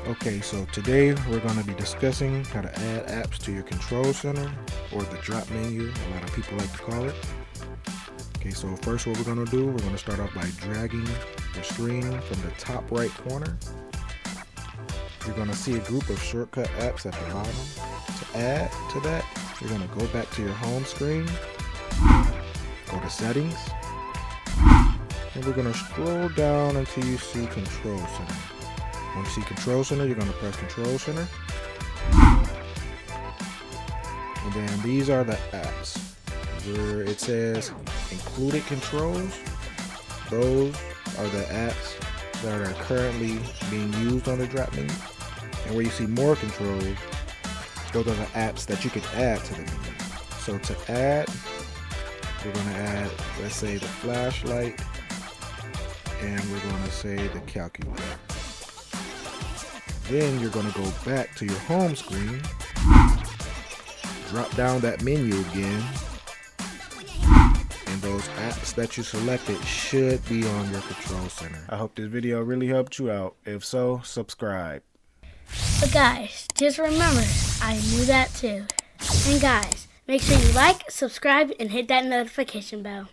Okay, so today we're going to be discussing how to add apps to your control center, or the drop menu, a lot of people like to call it. Okay, so first what we're going to do, we're going to start off by dragging the screen from the top right corner. You're going to see a group of shortcut apps at the bottom. To add to that, you're going to go back to your home screen, go to settings, and we're going to scroll down until you see control center. When you see control center, you're going to press control center. And then these are the apps where it says included controls. Those are the apps that are currently being used on the drop menu. And where you see more controls, those are the apps that you can add to the menu. So to add, we're going to add, let's say, the flashlight, and we're going to say the calculator. Then you're going to go back to your home screen, drop down that menu again, and those apps that you selected should be on your control center. I hope this video really helped you out. If so, subscribe. But guys, just remember, I knew that too. And guys, make sure you like, subscribe, and hit that notification bell.